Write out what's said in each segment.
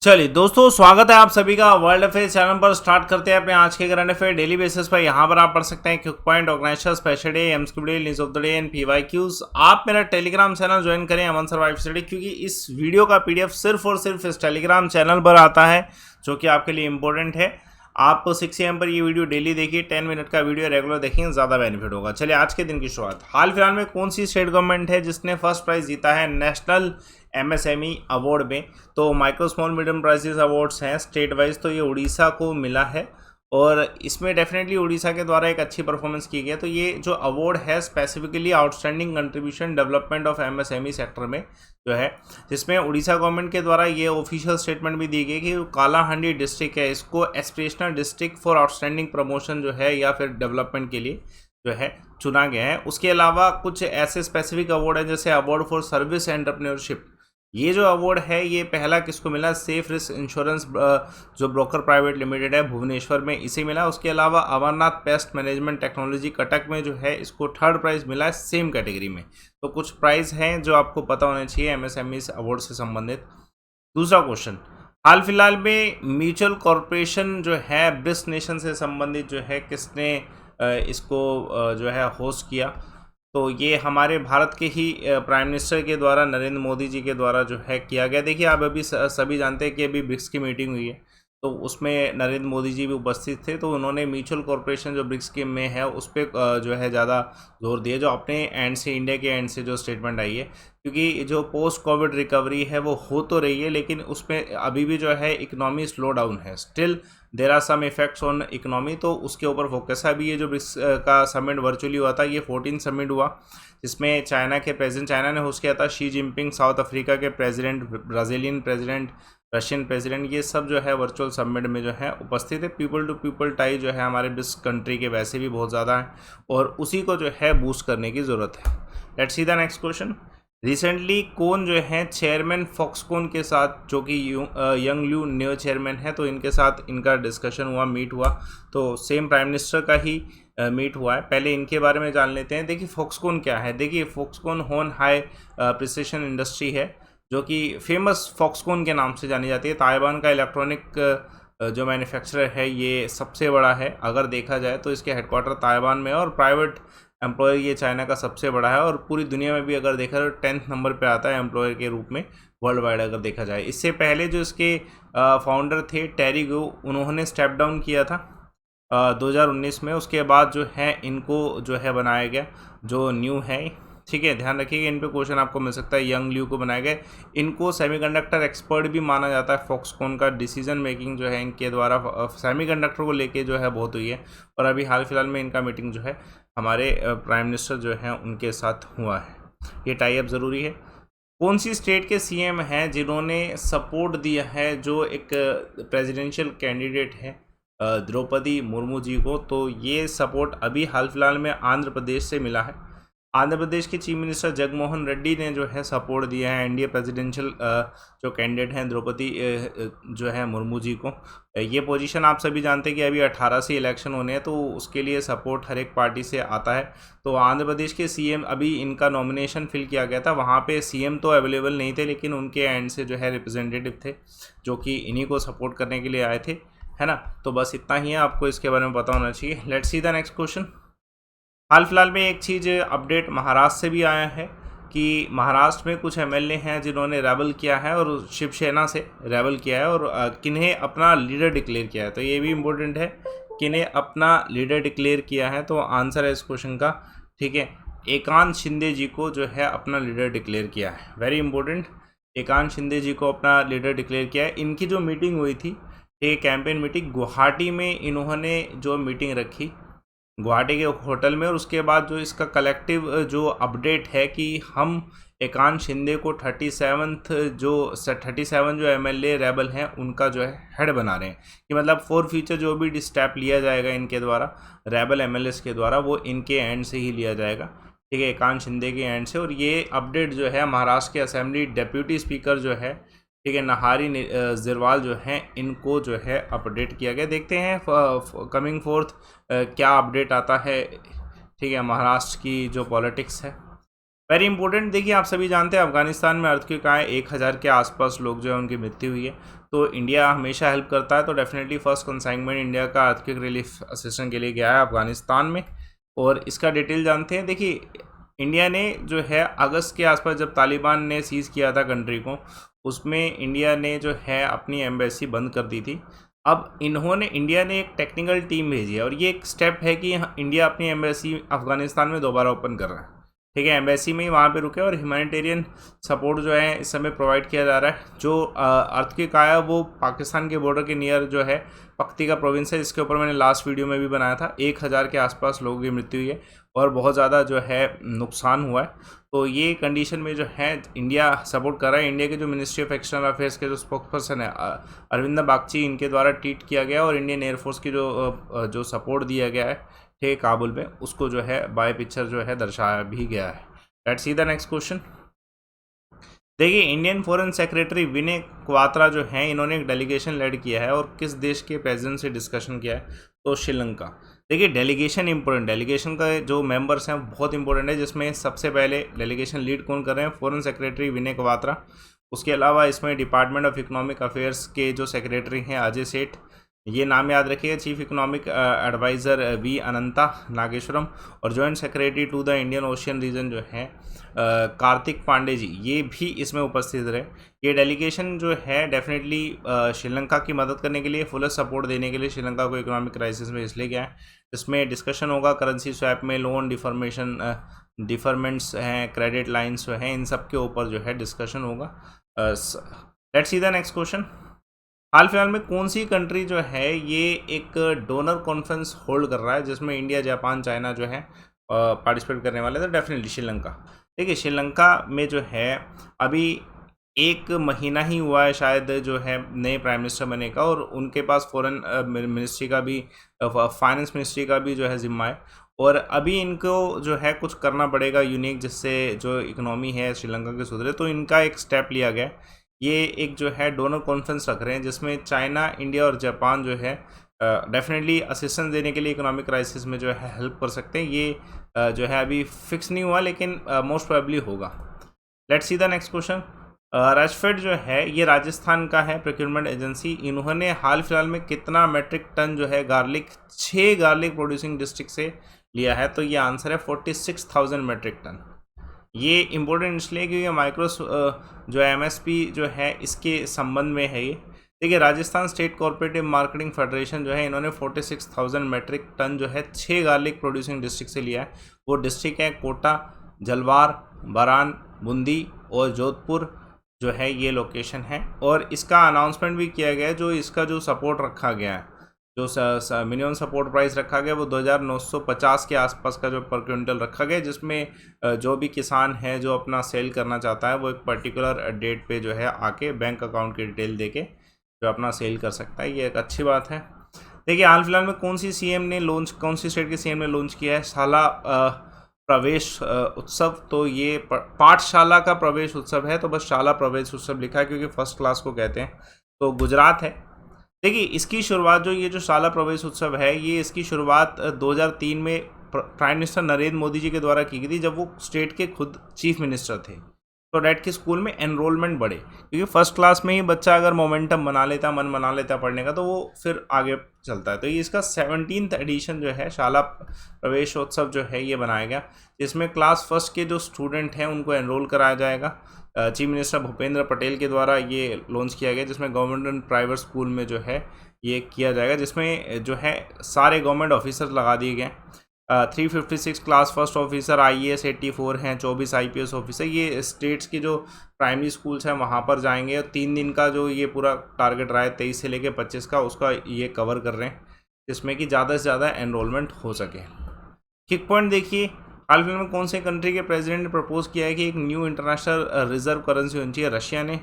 चलिए दोस्तों, स्वागत है आप सभी का वर्ल्ड अफेयर चैनल पर। स्टार्ट करते हैं अपने आज के करंट अफेयर डेली बेसिस पर। यहाँ पर आप पढ़ सकते हैं quick point, organisation, special day, MSQ, news of the day and PYQs. आप मेरा टेलीग्राम चैनल ज्वाइन करें, अमन सर्वाइव स्टडी, क्योंकि इस वीडियो का पीडीएफ सिर्फ और सिर्फ इस टेलीग्राम चैनल पर आता है, जो कि आपके लिए इंपॉर्टेंट है। आप 6 AM पर ये वीडियो डेली देखिए, 10 मिनट का वीडियो रेगुलर देखेंगे, ज़्यादा बेनिफिट होगा। चलिए आज के दिन की शुरुआत। हाल फिलहाल में कौन सी स्टेट गवर्नमेंट है जिसने फर्स्ट प्राइज जीता है नेशनल एमएसएमई अवार्ड में? तो micro small medium prizes awards हैं स्टेट वाइज, तो ये उड़ीसा को मिला है और इसमें डेफिनेटली उड़ीसा के द्वारा एक अच्छी परफॉर्मेंस की गई है। तो ये जो अवार्ड है specifically outstanding contribution development of MSME sector में जो है, जिसमें उड़ीसा गवर्नमेंट के द्वारा ये ऑफिशियल स्टेटमेंट भी दी गई कि कालाहांडी डिस्ट्रिक्ट है, इसको aspirational district for outstanding promotion जो है या फिर डेवलपमेंट के लिए जो है चुना गया है। उसके अलावा कुछ ऐसे स्पेसिफिक अवार्ड है जैसे अवार्ड फॉर सर्विस एंटरप्रेन्योरशिप। ये जो अवार्ड है ये पहला किसको मिला? सेफ रिस्क इंश्योरेंस जो ब्रोकर प्राइवेट लिमिटेड है भुवनेश्वर में, इसे मिला। उसके अलावा Amarnath pest management technology Cuttack में जो है इसको थर्ड प्राइज मिला है सेम कैटेगरी में। तो कुछ प्राइज हैं जो आपको पता होने चाहिए एमएसएमई अवार्ड से संबंधित। दूसरा क्वेश्चन, हाल फिलहाल में म्यूचुअल कॉरपोरेशन जो है ब्रिक्स नेशन से संबंधित जो है किसने इसको जो है होस्ट किया? तो ये हमारे भारत के ही प्राइम मिनिस्टर के द्वारा, नरेंद्र मोदी जी के द्वारा जो है किया गया। देखिए आप अभी सभी जानते हैं कि अभी ब्रिक्स की मीटिंग हुई है, तो उसमें नरेंद्र मोदी जी भी उपस्थित थे। तो उन्होंने म्यूचुअल कॉरपोरेशन जो ब्रिक्स के में है उस पर जो है ज़्यादा जोर दिया, जो अपने एंड से, इंडिया के एंड से जो स्टेटमेंट आई है। क्योंकि जो पोस्ट कोविड रिकवरी है वो हो तो रही है, लेकिन उसमें अभी भी जो है इकोनॉमी स्लो डाउन है, still there are some effects on economy, तो उसके ऊपर फोकस है। अभी ये जो ब्रिक्स का समिट वर्चुअली हुआ था, ये 14 समिट हुआ, जिसमें चाइना के प्रेसिडेंट, चाइना ने होस्ट किया था, शी जिनपिंग साउथ अफ्रीका के president, Brazilian president, Russian president, ये सब जो है वर्चुअल समिट में जो है उपस्थित है। पीपल टू पीपल टाई जो है हमारे ब्रिक्स कंट्री के वैसे भी बहुत ज़्यादा है और उसी को जो है बूस्ट करने की ज़रूरत है। Let's see the next question. Recently कौन जो है चेयरमैन फॉक्सकॉन के साथ, जो कि यंग ल्यू न्यू चेयरमैन है, तो इनके साथ इनका डिस्कशन हुआ, मीट हुआ। तो सेम प्राइम मिनिस्टर का ही मीट हुआ है। पहले इनके बारे में जान लेते हैं। देखिए फॉक्सकॉन क्या है। देखिए फॉक्सकॉन होन हाई प्रिसिशन इंडस्ट्री है, जो कि फेमस फॉक्सकॉन के नाम से जानी जाती है। ताइवान का इलेक्ट्रॉनिक जो मैन्युफैक्चरर है ये सबसे बड़ा है, अगर देखा जाए तो इसके हेडक्वार्टर ताइवान में है और प्राइवेट एम्प्लॉयर ये चाइना का सबसे बड़ा है और पूरी दुनिया में भी अगर देखा जाए तो 10th नंबर पे आता है एम्प्लॉयर के रूप में वर्ल्ड वाइड अगर देखा जाए। इससे पहले जो इसके फाउंडर थे टेरी गो, उन्होंने स्टेप डाउन किया था 2019 में। उसके बाद जो है इनको जो है बनाया गया जो न्यू है, ठीक है, ध्यान रखिएगा, इन पे क्वेश्चन आपको मिल सकता है। यंग ल्यू को बनाया गया, इनको सेमीकंडक्टर एक्सपर्ट भी माना जाता है। फॉक्सकॉन का डिसीजन मेकिंग जो है इनके द्वारा सेमीकंडक्टर को लेके जो है बहुत हुई है और अभी हाल फिलहाल में इनका मीटिंग जो है हमारे प्राइम मिनिस्टर जो हैं उनके साथ हुआ है। ये टाई अप ज़रूरी है। कौन सी स्टेट के सीएम हैं जिन्होंने सपोर्ट दिया है जो एक प्रेसिडेंशियल कैंडिडेट है द्रौपदी मुर्मू जी को? तो ये सपोर्ट अभी हाल फिलहाल में आंध्र प्रदेश से मिला है। आंध्र प्रदेश के चीफ मिनिस्टर जगनमोहन रेड्डी ने जो है सपोर्ट दिया है एनडीए प्रेसिडेंशियल जो कैंडिडेट हैं द्रौपदी जो है मुर्मू जी को। ये पोजीशन आप सभी जानते हैं कि अभी 18 से इलेक्शन होने हैं, तो उसके लिए सपोर्ट हर एक पार्टी से आता है। तो आंध्र प्रदेश के सीएम, अभी इनका नॉमिनेशन फिल किया गया था, वहाँ पे सीएम तो अवेलेबल नहीं थे, लेकिन उनके एंड से जो है रिप्रेजेंटेटिव थे जो कि इन्हीं को सपोर्ट करने के लिए आए थे, है ना। तो बस इतना ही है, आपको इसके बारे में पता होना चाहिए। Let's see the next question. हाल फिलहाल में एक चीज़ अपडेट महाराष्ट्र से भी आया है कि महाराष्ट्र में कुछ एमएलए हैं जिन्होंने रेबल किया है और शिवसेना से रेबल किया है और किन्हें अपना लीडर डिक्लेयर किया है। तो ये भी इम्पोर्टेंट है, किन्हें अपना लीडर डिक्लेयर किया है। तो आंसर है इस क्वेश्चन का, ठीक है, एकांत शिंदे जी को जो है अपना लीडर डिक्लेयर किया है। वेरी इंपॉर्टेंट, एकांत शिंदे जी को अपना लीडर डिक्लेयर किया है। इनकी जो मीटिंग हुई थी, ये कैंपेन मीटिंग गुवाहाटी में इन्होंने जो मीटिंग रखी गुवाहाटी के होटल में, और उसके बाद जो इसका कलेक्टिव जो अपडेट है कि हम एकांत शिंदे को 37 जो एमएलए रेबल हैं उनका जो है हेड बना रहे हैं, कि मतलब फॉर फ्यूचर जो भी स्टेप लिया जाएगा इनके द्वारा रेबल एमएलएस के द्वारा वो इनके एंड से ही लिया जाएगा, ठीक है, एकांत शिंदे के एंड से। और ये अपडेट जो है महाराष्ट्र के असेंबली डेप्यूटी स्पीकर जो है, ठीक है, नहारी जिरवाल जो हैं, इनको जो है अपडेट किया गया। देखते हैं कमिंग फोर्थ क्या अपडेट आता है, ठीक है, महाराष्ट्र की जो पॉलिटिक्स है। वेरी इंपॉर्टेंट, देखिए आप सभी जानते हैं अफगानिस्तान में अर्थक्वेक आए, 1000 के आसपास लोग जो है उनकी मृत्यु हुई है। तो इंडिया हमेशा हेल्प करता है, तो डेफिनेटली फर्स्ट कंसाइनमेंट इंडिया का अर्थक्वेक रिलीफ असिस्टेंस के लिए गया है अफगानिस्तान में। और इसका डिटेल जानते हैं। देखिए इंडिया ने जो है अगस्त के आसपास जब तालिबान ने सीज़ किया था कंट्री को, उसमें इंडिया ने जो है अपनी एम्बेसी बंद कर दी थी। अब इंडिया ने एक टेक्निकल टीम भेजी है और ये एक स्टेप है कि इंडिया अपनी एम्बेसी अफगानिस्तान में दोबारा ओपन कर रहा है। ठीक है, एम्बेसी में ही वहाँ पे रुके और ह्यूमैनिटेरियन सपोर्ट जो है इस समय प्रोवाइड किया जा रहा है। जो अर्थक्वेक आया वो पाकिस्तान के बॉर्डर के नियर जो है पक्तिका प्रोविंस है, इसके ऊपर मैंने लास्ट वीडियो में भी बनाया था। 1000 के आसपास लोगों की मृत्यु हुई है और बहुत ज़्यादा जो है नुकसान हुआ है। तो ये कंडीशन में जो है इंडिया सपोर्ट कर रहा है। इंडिया के जो मिनिस्ट्री ऑफ एक्सटर्नल अफेयर्स के जो स्पोक्सपर्सन है अरविंद बागची, इनके द्वारा ट्वीट किया गया और इंडियन एयरफोर्स की जो सपोर्ट दिया गया है थे काबुल में, उसको जो है बाय पिक्चर जो है दर्शाया भी गया है। Let's see the next question. देखिए इंडियन फॉरेन सेक्रेटरी विनय क्वात्रा जो है, इन्होंने एक डेलीगेशन लीड किया है और किस देश के प्रेसिडेंट से डिस्कशन किया है, तो श्रीलंका। देखिए डेलीगेशन इंपॉर्टेंट, डेलीगेशन का जो मेंबर्स हैं बहुत इंपॉर्टेंट है, जिसमें सबसे पहले डेलीगेशन लीड कौन कर रहे हैं, फॉरेन सेक्रेटरी विनय क्वात्रा। उसके अलावा इसमें डिपार्टमेंट ऑफ इकोनॉमिक अफेयर्स के जो सेक्रेटरी हैं अजय सेठ, ये नाम याद रखिएगा। Chief economic adviser V Anantha Nageswaram और joint secretary to the Indian Ocean region जो है कार्तिक पांडे जी, ये भी इसमें उपस्थित रहे। ये डेलीगेशन जो है डेफिनेटली श्रीलंका की मदद करने के लिए, फुल सपोर्ट देने के लिए श्रीलंका को इकोनॉमिक क्राइसिस में इसलिए गया है। इसमें डिस्कशन होगा करेंसी स्वैप में, लोन डिफरमेंट्स हैं, क्रेडिट लाइन्स जो हैं, इन सब के ऊपर जो है डिस्कशन होगा। Let's see the next question. हाल फिलहाल में कौन सी कंट्री जो है ये एक डोनर कॉन्फ्रेंस होल्ड कर रहा है, जिसमें इंडिया, जापान, चाइना जो है पार्टिसिपेट करने वाले, तो डेफिनेटली श्रीलंका। देखिए श्रीलंका में जो है अभी 1 महीना ही हुआ है शायद जो है नए प्राइम मिनिस्टर बने का, और उनके पास फॉरेन मिनिस्ट्री का भी, फाइनेंस मिनिस्ट्री का भी जो है जिम्मा है। और अभी इनको जो है कुछ करना पड़ेगा यूनिक, जिससे जो इकोनॉमी है श्रीलंका की सुधरे। तो इनका एक स्टेप लिया गया, ये एक जो है डोनर कॉन्फ्रेंस रख रहे हैं, जिसमें चाइना, इंडिया और जापान जो है डेफिनेटली असिस्टेंस देने के लिए इकोनॉमिक क्राइसिस में जो है हेल्प कर सकते हैं। ये जो है अभी फिक्स नहीं हुआ, लेकिन मोस्ट प्रोबेबली होगा। Let's see the next question. RAJFED जो है ये राजस्थान का है प्रोक्योरमेंट एजेंसी। इन्होंने हाल फिलहाल में कितना मेट्रिक टन जो है गार्लिक 6 गार्लिक प्रोड्यूसिंग डिस्ट्रिक्ट से लिया है, तो ये आंसर है 46,000 मेट्रिक टन। ये इम्पोर्टेंट इसलिए क्योंकि माइक्रो जो एमएसपी जो है इसके संबंध में है ये। देखिए Rajasthan state cooperative marketing federation जो है, इन्होंने 46,000 मेट्रिक टन जो है 6 गार्लिक प्रोड्यूसिंग डिस्ट्रिक्ट से लिया है। वो डिस्ट्रिक्ट है कोटा, जलवार, बारान, बूंदी और जोधपुर जो है ये लोकेशन है। और इसका अनाउंसमेंट भी किया गया है। जो इसका जो सपोर्ट रखा गया है, जो मिनिमम सपोर्ट प्राइस रखा गया वो 2,950 के आसपास का जो पर क्विंटल रखा गया, जिसमें जो भी किसान है जो अपना सेल करना चाहता है वो एक पर्टिकुलर डेट पे जो है आके बैंक अकाउंट की डिटेल देके जो अपना सेल कर सकता है। ये एक अच्छी बात है। देखिए हाल फिलहाल में कौन सी स्टेट के सीएम ने लॉन्च किया है शाला प्रवेश उत्सव, तो ये पाठशाला का प्रवेश उत्सव है, तो बस शाला प्रवेश उत्सव लिखा है क्योंकि फर्स्ट क्लास को कहते हैं। तो गुजरात है। देखिए इसकी शुरुआत ये जो शाला प्रवेश उत्सव है, ये इसकी शुरुआत 2003 में प्राइम मिनिस्टर नरेंद्र मोदी जी के द्वारा की गई थी, जब वो स्टेट के खुद चीफ मिनिस्टर थे। तो डेट के स्कूल में एनरोलमेंट बढ़े, क्योंकि फर्स्ट क्लास में ही बच्चा अगर मोमेंटम मन बना लेता पढ़ने का, तो वो फिर आगे चलता है। तो ये इसका 17th एडिशन जो है शाला प्रवेशोत्सव जो है ये बनाया गया, जिसमें क्लास फर्स्ट के जो स्टूडेंट हैं उनको एनरोल कराया जाएगा। चीफ मिनिस्टर भूपेंद्र पटेल के द्वारा ये लॉन्च किया गया, जिसमें गवर्नमेंट एंड प्राइवेट स्कूल में जो है ये किया जाएगा, जिसमें जो है सारे गवर्नमेंट ऑफिसर लगा दिए गए। 356 क्लास फर्स्ट ऑफिसर, IAS 84 हैं, 24 IPS ऑफिसर। ये स्टेट्स की जो प्राइमरी स्कूल्स हैं वहाँ पर जाएंगे, और 3 दिन का जो ये पूरा टारगेट रहा है 23 से लेकर 25 का, उसका ये कवर कर रहे हैं, जिसमें कि ज़्यादा से ज़्यादा एनरोलमेंट हो सके। किक पॉइंट देखिए, हाल फिलहाल में कौन से कंट्री के प्रेसिडेंट ने प्रपोज किया है कि एक न्यू इंटरनेशनल रिजर्व करेंसी होनी चाहिए। रशिया ने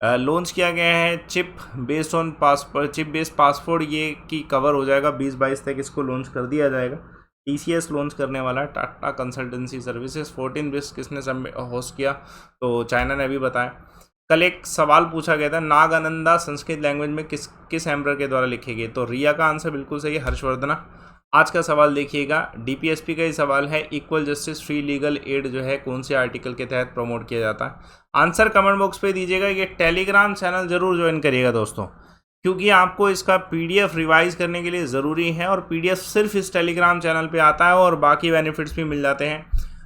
लॉन्च किया गया है चिप बेस्ड पासपोर्ट, ये की कवर हो जाएगा 2022 तक, इसको लॉन्च कर दिया जाएगा। TCS लॉन्च करने वाला है, टाटा कंसल्टेंसी सर्विसेज। 14 बिस्ट किसने होस्ट किया, तो चाइना ने अभी बताया। कल एक सवाल पूछा गया था, नागानंदा संस्कृत लैंग्वेज में किस एम्पर के द्वारा लिखे गए, तो रिया का आंसर बिल्कुल सही है, हर्षवर्धना। आज का सवाल देखिएगा, डीपीएसपी का ही सवाल है, equal justice free legal aid जो है कौन से आर्टिकल के तहत प्रमोट किया जाता है। आंसर कमेंट बॉक्स पे दीजिएगा। ये टेलीग्राम चैनल जरूर ज्वाइन करिएगा दोस्तों, क्योंकि आपको इसका पीडीएफ रिवाइज करने के लिए ज़रूरी है और पीडीएफ सिर्फ इस टेलीग्राम चैनल पे आता है और बाकी बेनिफिट्स भी मिल जाते हैं।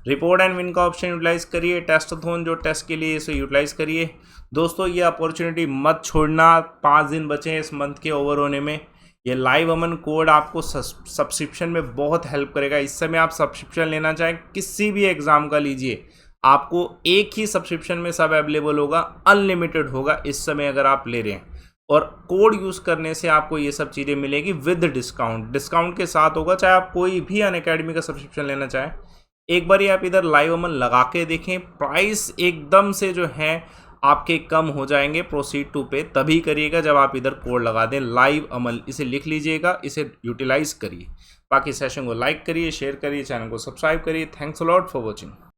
रिपोर्ट एंड विन का ऑप्शन यूटिलाइज करिए, टेस्टथॉन जो टेस्ट के लिए इसे यूटिलाइज करिए दोस्तों। ये अपॉर्चुनिटी मत छोड़ना, 5 दिन बचे हैं इस मंथ के ओवर होने में। ये लाइव अमन कोड आपको सब्सक्रिप्शन में बहुत हेल्प करेगा। इस समय आप सब्सक्रिप्शन लेना चाहें किसी भी एग्ज़ाम का लीजिए, आपको एक ही सब्सक्रिप्शन में सब अवेलेबल होगा, अनलिमिटेड होगा इस समय अगर आप ले रहे हैं। और कोड यूज़ करने से आपको ये सब चीज़ें मिलेगी विद डिस्काउंट के साथ होगा, चाहे आप कोई भी अनअकैडमी का सब्सक्रिप्शन लेना चाहें। एक बार आप इधर लाइव अमन लगा के देखें, प्राइस एकदम से जो है आपके कम हो जाएंगे। प्रोसीड टू पे तभी करिएगा जब आप इधर कोड लगा दें लाइव अमल, इसे लिख लीजिएगा, इसे यूटिलाइज करिए। बाकी सेशन को लाइक करिए, शेयर करिए, चैनल को सब्सक्राइब करिए। Thanks a lot for watching.